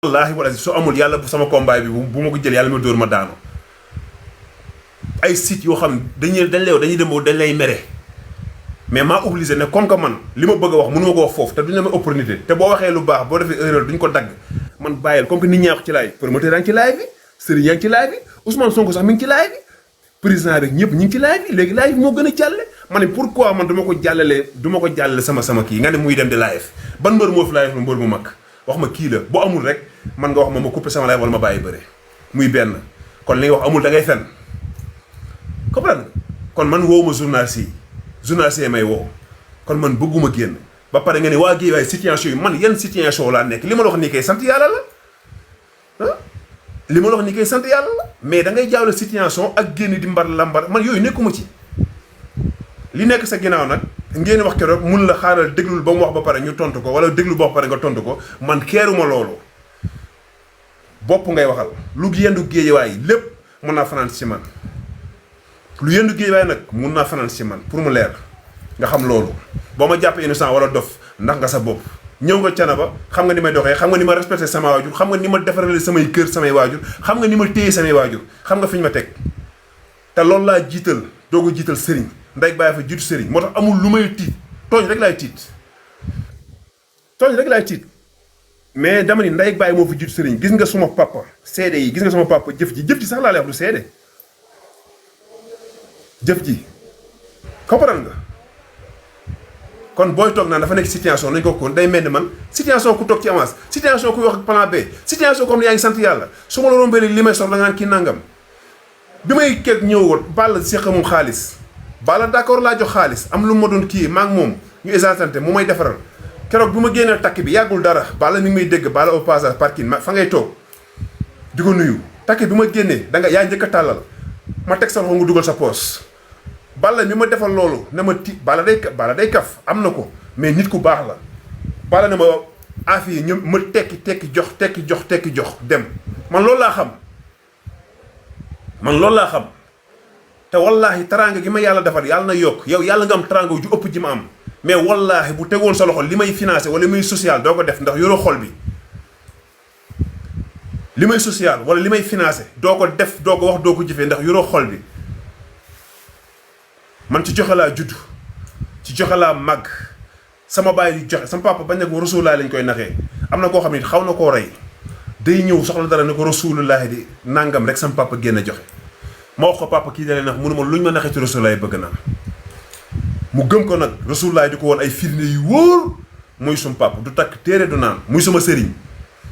wallaahi wala su amul yàlla bu sama combat bi bu ma ko jël yàlla ma dóor ma daanu ay sites yoo xam dañuy dem dañ lay mere mais maa obligé ne comme que man li ma bëgg a wax mënu ma ko wax foofu te duñu la ma opportunité te boo waxee lu baax boo defee erreur duñ ko dagg man bàyyil comme que nit ñaa ko ci live promoteur yaa ngi ci live bi Serigne yaa ngi ci live bi Ousmane Sonko sax mi ngi ci live bi président rek ñëpp ñu ngi ci live bi léegi live bi moo gën a jàlle ma ne pourquoi man du ma ko jàllale sama kii nga ne muy dem di live ban mbër moo fi live la mbër mu mag wax ma kii la bu amul rek man nga wax ma coupé sama live wala ma bàyyi bëre muy benn kon li nga wax amul da ngay fen comprendre kon man woowu ma journaliste yi may woo kon man bëgguma génn ba pare nga ne waa géej waaye situation yi man yan situation laa nekk li ma la wax nii kay sant yàlla la ah li ma la wax nii kay sant yàlla la mais da ngay jaawle situation ak génn di mbar lambar man yooyu nekkuma ci li nekk sa ginnaaw nag ngeen wax keroog mun la xaaral déglul ba mu wax ba pare ñu tontu ko wala déglu ba pare nga tontu ko man keeruma loolu bopp ngay waxal lu yendu géejewaay lépp mun naa fanaan ci man lu yendu géejewaay nag mun naa fanaan ci man pour mu leer nga xam loolu boo ma jàppee innocent wala dof ndax nga sa bopp ñëw nga Thiénaba xam nga ni may doxee xam nga ni ma respecté sama waajur xam nga ni ma defarale samay kër samay waajur xam nga ni ma téye samay waajur xam nga fi ñu ma teg te loolu laa jiital doo ko jiital sëriñ nday bàyyi fa jiitu sëriñ moo tax amul lu may tiit tooñ rek laay tiit mais dama ni nday bàyyi moo fi jiitu sëriñ gis nga suma papa seede yi gis nga suma papa jëf ji sax laa lay wax du seede jëf ji comprendre nga kon booy toog naan dafa nekk situation nañ ko kon day mel ni man situation ku toog ci avance situation ku wax plan B situation comme yaa ngi sant yàlla su ma la rombee li may soxla nga naan kii nangam bi may keeg ñëwoon Balla seq moom xaalis Balla d'accord laa jox xaalis am lu ma doon kii maa ngi moom ñu exantante mu may defaral keroog bi ma génnee takk bi yàggul dara Balla mi ngi may dégg Balla au passage parking fa ngay toog di ko nuyu takk bi ma génnee da nga yaa njëkk a tàllal ma teg sa loxo nga dugal sa poos Balla mi ma defal loolu ne ma ti Balla day kaf am na ko mais nit ku baax la Balla ne ma affaire yi ma tekki jox dem man loolu laa xam te wallaahi teraanga gi ma yàlla defal yàlla na yokk yow yàlla nga am teraanga ju ëpp ji ma am mais wallaahi bu tegoon sa loxo li may financé wala li may social doo ko def ndax yoroo xol bi li may social wala li may financé doo ko def doo ko wax doo ko jëfee ndax yoroo xol bi man ci joxe laa judd ci joxe laa màgg sama baay di joxe sama papa bañ ne ko rasulullah lañ koy naxee am na koo xam ne xaw na koo rey day ñëw soxla dara ne ko rasulullah di nangam rek sama papa génn joxe ma wax ko papa kii dalee nax mu ne ma luñ ma naxee ci rasulullah bëgg naa mu gëm ko nag rasulullah di ko woon ay firnde yu wóor muy sum papa du takk téere du naan muy suma sëriñ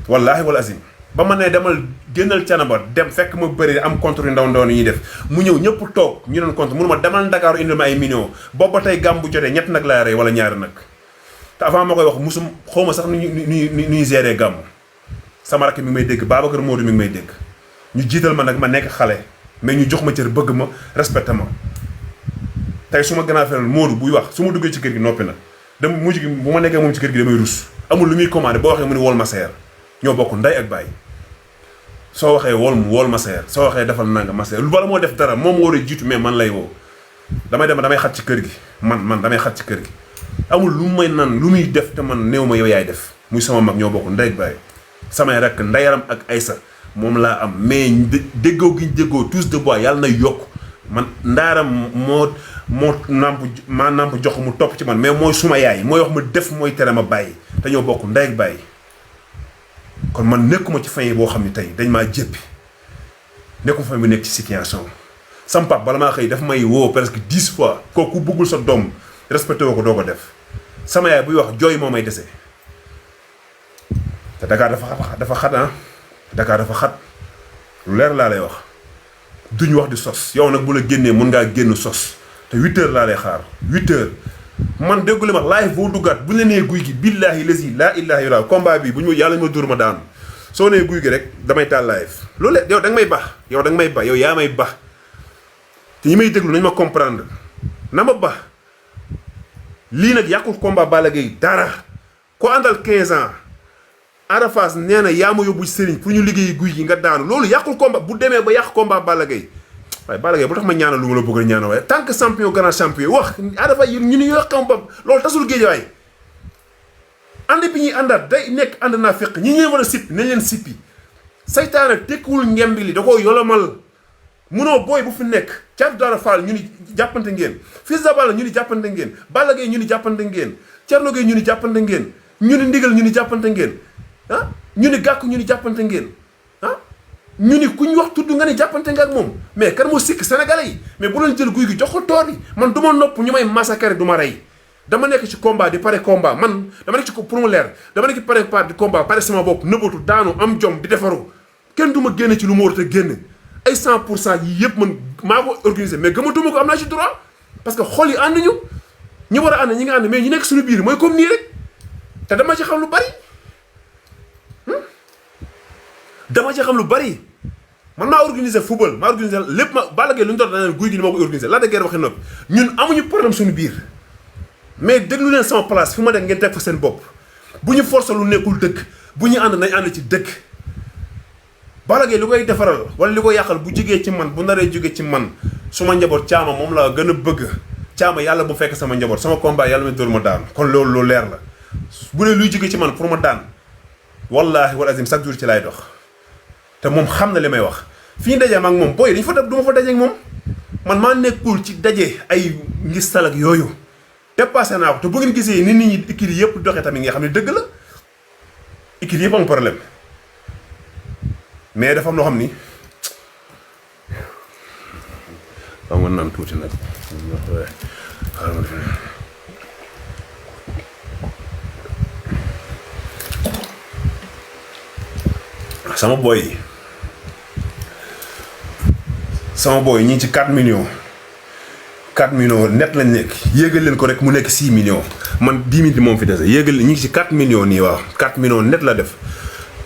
wallaahi wal azim ba ma ne demal génnal Thiénaba dem fekk ma bëri am contre yu ndaw ni ñuy def mu ñëw ñëpp toog ñu doon contre mënu ma demal Ndakaaru indil ma ay millions boobu ba tey gàmm bu jotee ñett nag laa rey wala ñaari nag te avant ma koy wax musum xaw ma sax nu ñuy gérer gàmm sama rakk mi ngi may dégg Babacar Modou mi ngi may dégg ñu jiital ma nag ma nekk xale mais ñu jox ma cër bëgg ma respecté ma tey su ma gën a feral Modou buy wax su ma duggee ci kër gi noppi na dem mujj gi bu ma nekkee moom ci kër gi damay rus amul lu muy commandé boo waxee mu ni wol ma seer ñoo bokk nday ak baay soo waxee wool ma seer soo waxee defal nanga ma seer lu bala moo def dara moom war a jiitu mais man lay woo damay xat ci kër gi man damay xat ci kër gi amul lu may nan lu muy def te man néew ma yow yaay def muy sama mag ñoo bokk nday ak baay samay rakk ndayaram ak Aysa moom laa am mais déggoo gi ñu déggoo tous de bois yàlla na yokk man ndaaram moo namp jox mu topp ci man mais mooy suma yaay mooy wax ma def mooy tere ma bàyyi te ñoo bokk nday ak bàyyi kon man nekkuma ci fin boo xam ne tey dañ maa jéppi nekkuma fa mu nekk ci situation sam pap bala maa xëy daf may woo presque 10 fois kooku bëggul sa doom respecté woo ko doo ko def sama yaay buy wax jooy moo may dese te Dakar dafa xat lu leer laa lay wax duñ wax di sos yow nag bu la génnee mën ngaa génn sos te 8 heures laa lay xaar 8 heures man déggu li ma live boo duggaat bu ñu la nee guy gi billaahi lazi laa ilaaha illa combat bi bu ñu yàlla ma dóor ma daanu soo nee guy gi rek damay taal live loolu yow da nga may baax yow yaa may baax te ñi may déglu nañ ma comprendre na ma baax lii nag yàqul combat Balla Gaye dara ko àndal 15 ans Ada Fass nee na yaa ma yóbbu sëriñ pour ñu liggéey guy gi nga daanu loolu yàqul combat bu demee ba yàq combat Balla Gaye waaye Balla Gaye bu tax ma ñaanal lu ma la bëgg a ñaanal waaye tant que champion grand champion wax Ada Fass ñu ni yoo xam ba loolu tasul géej waay ànd bi ñuy àndaat day nekk ànd naa fekk ñi ñeen war a sippi nañ leen sippi saytaane tekkiwul ngembi li da koo yolomal munoo booy bu fi nekk Thiatou Daouda Fall ñu ni jàppante ngeen Fils de Balla ñu ni jàppante ngeen Balla Gaye ñu ni jàppante ngeen Thierno Gueye ñu ni jàppante ngeen ñu ni ndigal ñu ni jàppante ngeen ah ñu ni gàkk ñu ni jàppante ngeen ah ñu ni ku ñu wax tudd nga ni jàppante nga ak moom mais kan moo sikk sénégalais yi mais bu leen jël guy gi jox ko toor yi man du ma nopp ñu may massacrer du ma rey dama nekk ci combat di pare combat man dama nekk ci pour mu leer dama nekk pare di combat pare sama bopp nëbbatu daanu am jom di defaru kenn du ma génne ci lu ma war a génn ay 100% yi yëpp man maa ko organisé mais gëmatuma ko am naa ci droit parce que xol yi ànd ñu ñi war a ànd ñi nga ànd mais ñu nekk suñu biir mooy comme nii rek te dama ci xam lu bari dama ci xam lu bari man maa organisé football maa organisé lépp ma Balla Gaye lu ñu doon da guy gi ni moo ko organisé Lac de Guiers waxi noppi ñun amuñu problème suñu biir mais déglu leen sama place fi ma dem ngeen teg fa seen bopp bu ñu forcé lu nekkul dëkk bu ñu ànd nañ ànd ci dëkk Balla Gaye li koy defaral wala li ko yàqal bu jógee ci man bu naree jógee ci man suma njaboot caama moom laa gën a bëgg caama yàlla bu fekk sama njaboot sama combat yàlla ma dóor ma daan kon loolu lu leer la bu dee luy jógee ci man pour ma daan wallaahi wal azim chaque jour ci laay dox te moom xam na li may wax fi ñu dajee ma ak moom booy dañu fa def du ma fa daje ak moom man maa nekkul ci daje ay ngistal ak yooyu dépassé naa ko te bu ngeen gisee ni nit ñi équipe yi yëpp doxee tamit nga xam ne dëgg la équipe yëpp am problème mais dafa am loo xam ni waaw mën naan tuuti nag sama boy ñi ngi ci 4 millions 4 millions net lañ nekk yéegal leen ko rek mu nekk 6 millions man 10 minutes moom fi dese yéegal ñi ngi ci 4 millions nii waaw 4 millions net la def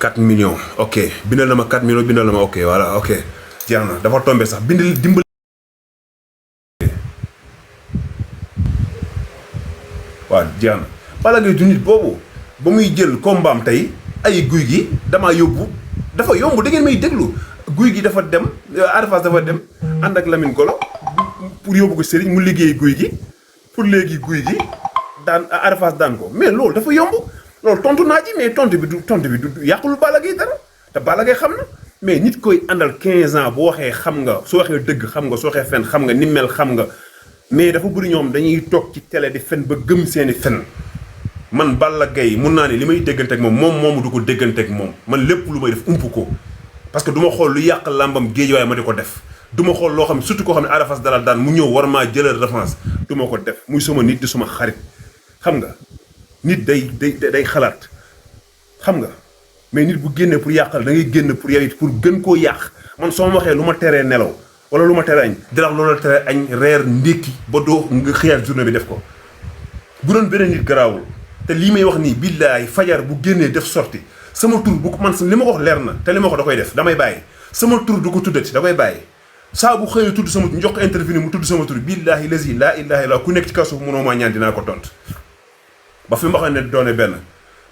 4 millions ok bindal na ma 4 millions bindal na ma ok voilà ok jeex na dafa tombé sax bindal dimbal waaw jeex na Balla Gaye du nit boobu ba muy jël kombaam tey ay guy gi damaa yóbbu dafa yomb da ngeen may déglu guy gi dafa dem Ada Fass dafa dem ànd ak Lamine Golo pour yóbbu ko Serigne mu liggéey guy gi pour léegi guy gi daan Ada Fass daan ko mais loolu dafa yomb loolu tontu naa ci mais tontu bi du yàqul Balla Gaye dara te Balla Gaye xam na mais nit koy àndal 15 ans bu waxee xam nga soo waxee dëgg xam nga soo waxee fen xam nga ni mel xam nga mais dafa bëri ñoom dañuy toog ci télé di fen ba gëm seeni fen man Balla Gaye mun naa ne li may déggante ak moom moomu du ko déggante ak moom man lépp lu may def ump ko parce que du ma xool lu yàq làmbam géej waaye ma di ko def du ma xool loo xam ne surtout koo xam ne Ada Fass dalal daan mu ñëw war maa jëlal revanche du ma ko def muy sama nit di suma xarit xam nga nit day xalaat xam nga mais nit bu génnee pour yàqal da ngay génn pour yow it pour gën koo yàq man soo ma waxee lu ma teree nelaw wala lu ma teree añ dirax loolu la teree añ reer ndékki ba doo nga xëyaat journée bi def ko bu doon beneen nit garaawul te lii may wax nii billaay fajar bu génnee def sorti sama tur bu ko man li ma ko wax leer na te li ma ko da koy def damay bàyyi sama tur du ko tuddati da koy bàyyi saa bu xëyee tudd sama tur njox ko interview mu tudd sama tur billaahi lazi laa ilaaha illa ku nekk ci kaw suuf mënoo maa ñaan dinaa ko tont ba fi ma xam ne doone benn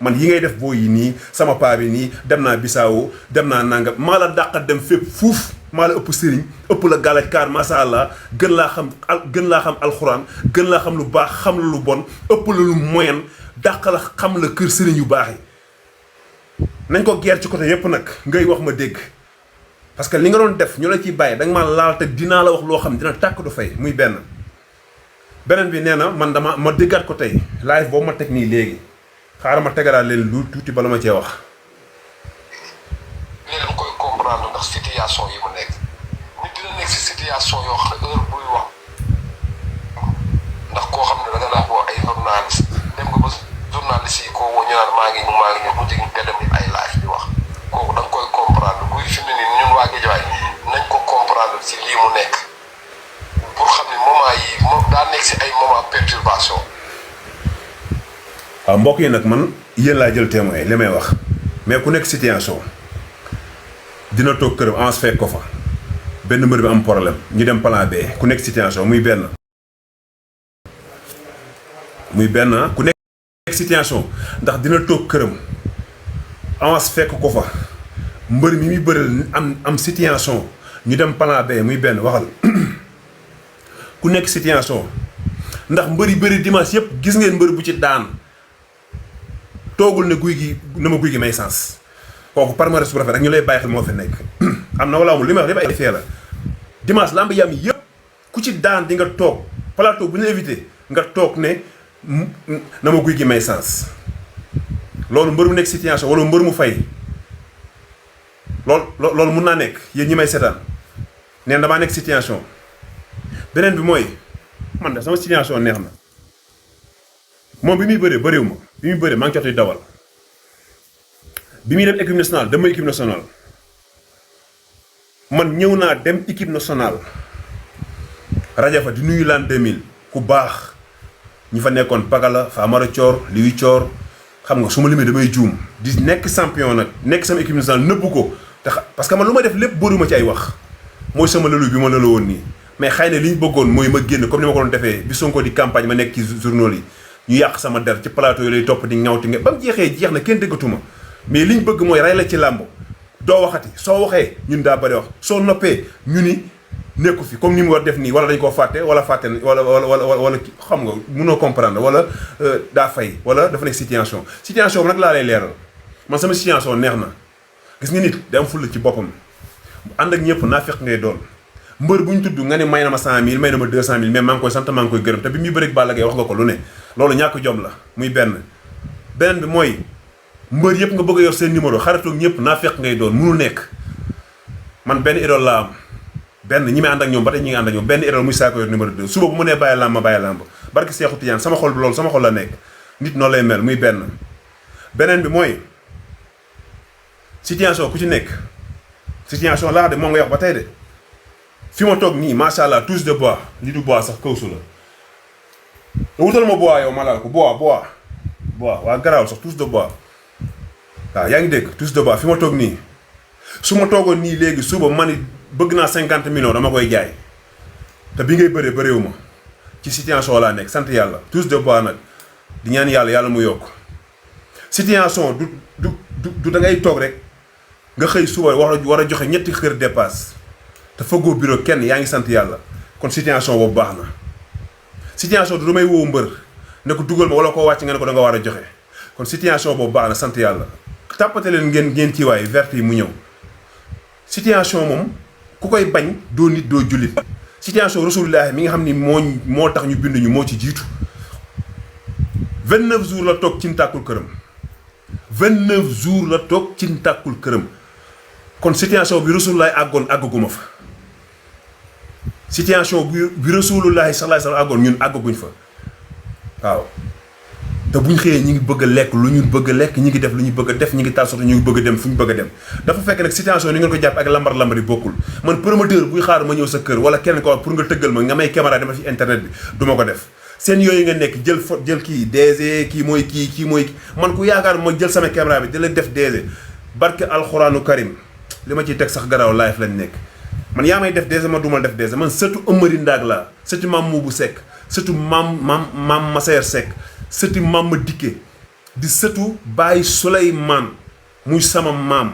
man yi ngay def boo yi nii sama paa bi nii dem naa Bissau dem naa nangam maa la dàqa dem fépp fuuf maa la ëpp sëriñ ëpp la gàllaj kaar masha Allah gën laa xam alxuraan gën laa xam lu baax xam la lu bon ëpp la lu moyen dàq la xam la kër sëriñ yu baax yi nañ ko geer ci côté yépp nag ngay wax ma dégg parce que li nga doon def ñu la ciy bàyyi danga ma laal te dinaa la wax loo xam dina tàkk du fay muy benn beneen bi nee na man ma déggaat ko tey live boobu ma teg nii léegi xaaral ma tegalaat leen lu tuuti bala ma cee wax. leen koy comprendre ndax situation yi mu nekk nit dina nekk si situation yoo xam heure buy wax ndax koo xam ne da nga daa woo ay journaliste dem nga ba journaliste yi koo woo ñu naan maa ngi ñëw mu jig nga dem ay live di wax kooku da nga koy comprendre buy fi mu ne nii ñun waa Guédiawaye nañ ko comprendre si lii mu nekk pour xam ne moment yi moom daa nekk si ay moment perturbation. waaw mbokk yi nag man yéen laa jël témoin li may wax mais ku nekk situation dina toog këram ans fekk ko fa benn mbër bi am problème ñu dem plan B ku nekk situation muy benn ku nekk situation ndax dina toog këram ans fekk ko fa mbër mi muy bëral am situation ñu dem plan B muy benn waxal ku nekk situation ndax mbër yi bëri dimanche yëpp gis ngeen mbër bu ci daan toogul ne guy gi na ma guy gi may sens kooku palmarès bu rafet rek ñu lay bàyyi xel moo fi nekk am na wala amul li may wax lépp ay fee la dimanche lamb yam yëpp ku ci daan di nga toog plateau bu ñu éviter nga toog ne na ma guy gi may sens loolu mbër mu nekk situation wala mbër mu fay loolu mun naa nekk yéen ñi may seetaan neen damaa nekk situation beneen bi mooy man de sama situation neex na moom bi muy bëree bëriwu ma bi muy bëree maa ngi jot di dawal bi muy dem équipe nationale dama équipe nationale man ñëw naa dem équipe nationale rajo fa di nuyu l'an 2000 ku baax ñi fa nekkoon Pagala Famara Thior Liwi Thior xam nga su ma limee damay juum di nekk champion nag nekk sama équipe nationale nëbbu ko te parce que man lu ma def lépp bëriwuma ci ay wax mooy sama lëlu bi ma lëlu woon nii mais xëy na li ñu bëggoon mooy ma génn comme ni ma ko doon defee bi Sonko di campagne ma nekk ci journaux yi ñu yàq sama der ci plateau yi lay topp di ñawti nga ba mu jeexee jeex na kenn déggatuma mais li ñu bëgg mooy rey la ci làmb doo waxati soo waxee ñun daa bëri wax soo noppee ñu ni nekku fi comme ni mu war def nii wala dañ koo fàtte wala fàtte wala xam nga mënoo comprendre wala daa fay wala dafa nekk situation bi nag laa lay leeral man sama situation neex na gis nga nit day am fulla ci boppam ànd ak ñëpp naa fekk ngay doon mbër bu ñu tudd nga ne may na ma 100000 may na ma 200000 mais maa ngi koy sant maa ngi koy gërëm te bi muy bëreeg Balla Gaye wax nga ko lu ne loolu ñàkk jom la muy benn bi mooy mbër yëpp nga bëgg a yor seen numéro xaritoog ñëpp naa fekk ngay doon mënul nekk man benn idole laa am benn ñi may ànd ak ñoom ba tey ñi ngi ànd ak ñoom benn idole muy Sakho yor numéro 2 suba bu mu nee bàyyi làmb ma bàyyi làmb barki Seexu Tijaan sama xol bi loolu sama xol la nekk nit noonu lay mel muy beneen bi mooy situation ku ci nekk situation laa de moom ngay wax ba tey de fi ma toog nii macha allah touche de bois li du bois sax kawsu la wutal ma bois yow ma laal ko bois waa garaaw sax touche de bois waaw yaa ngi dégg touche de bois fi ma toog nii su ma toogoon nii léegi suba man it bëgg naa 50 millions dama koy jaay te bi ngay bëreewu ma ci situation laa nekk sant yàlla touche de bois nag di ñaan yàlla mu yokk situation du da ngay toog rek nga xëy suba war a joxe ñetti kër dépasse te fëggoo bureau kenn yaa ngi sant yàlla kon situation boobu baax na situation du damay woo mbër ne ko dugal ma wala koo wàcc nga ne ko da nga war a joxe kon situation boobu baax na sant yàlla tàppate leen ngeen ci waay vert yi mu ñëw situation moom ku koy bañ doo nit doo jullit situation rasulullah mi nga xam ni moo tax ñu bind ñu moo ci jiitu 29 jours la toog ci ntàkkul këram 29 jours la toog ci ntàkkul këram kon situation bi rasulullah àggaguma fa situation bi rasulullah sallallahu alayhi wasallam àggoon ñun àggaguñ fa waaw te buñ xëyee ñi ngi bëgg a lekk lu ñu bëgg a lekk ñi ngi def lu ñu bëgg a def ñi ngi taal soto ñu ngi bëgg a dem fu ñu bëgg a dem dafa fekk nag situation ni ngeen ko jàpp ak lambar yi bokkul man promoteur buy xaar ma ñëw sa kër wala keneen ko wax pour nga tëggal ma nga may caméra dama ci internet bi du ma ko def seen yooyu nga nekk jël kii DG kii mooy man ku yaakaar ma jël sama caméra bi di la def DG barke alxuraanu karim li ma ciy teg sax garaaw live lañ nekk man yaa may def DG ma du ma def DG man surtout Amari Ndaag laa surtout maam Moubou Seck surtout maam Massaer Seck sëti maam ma dikke di sëtu Baye Souleymane muy sama maam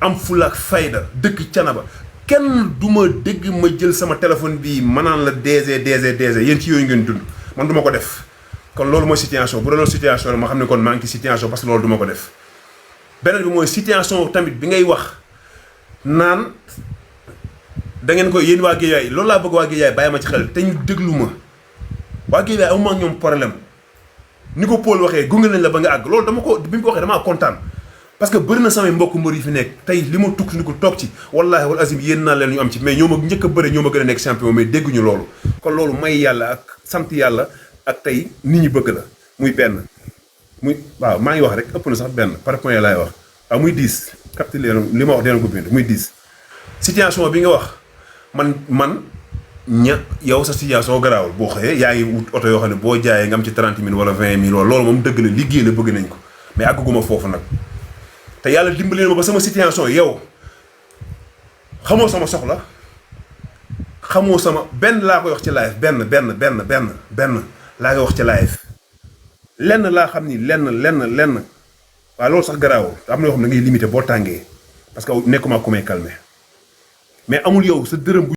am fulaak fayda dëkk Canaba kenn du ma dégg ma jël sama téléphone bii manaan la DG yéen ci yooyu ngeen dund man du ma ko def kon loolu mooy situation bu doon loolu situation la ma xam ne kon maa ngi ci situation parce que loolu du ma ko def beneen bi mooy situation tamit bi ngay wax naan da ngeen koy yéen waa Guédiawaye loolu laa bëgg waa Guédiawaye bàyyi ma ci xel te ñu déglu ma waa Guédiawaye amuma ak ñoom problème ni ko Paul waxee gunge nañ la ba nga àgg loolu dama ko bi mu ko waxee damaa kontaan parce que bëri na samay mbokk mbër yi fi nekk tey li ma tukki ni ko toog ci wallaahi wal azim yéen naa leen ñu am ci mais ñoo ma njëkk a bëri ñoo ma gën a nekk champion mais dégguñu loolu kon loolu may yàlla ak sant yàlla ak tey nit ñi bëgg la muy benn muy waaw maa ngi wax rek ëpp na sax benn par point laay wax waaw muy 10 capté leen li ma wax dina ko bind muy 10 situation bi nga wax man yow sa situation garaawul boo xëyee yaa ngi wut oto yoo xam ne boo jaayee nga am ci 30 000 wala 20 000 loolu moom dëgg la liggéey la bëgg nañ ko mais àgguma foofu nag te yàlla dimbali na ma ba sama situation yow xamoo sama soxla xamoo sama benn laa koy wax ci live benn laa koy wax ci live lenn laa xam ni lenn waaw loolu sax garaawul am na yoo xam ne ngay limité boo tàngee parce que nekkuma ku may calmer mais amul yow sa dërëm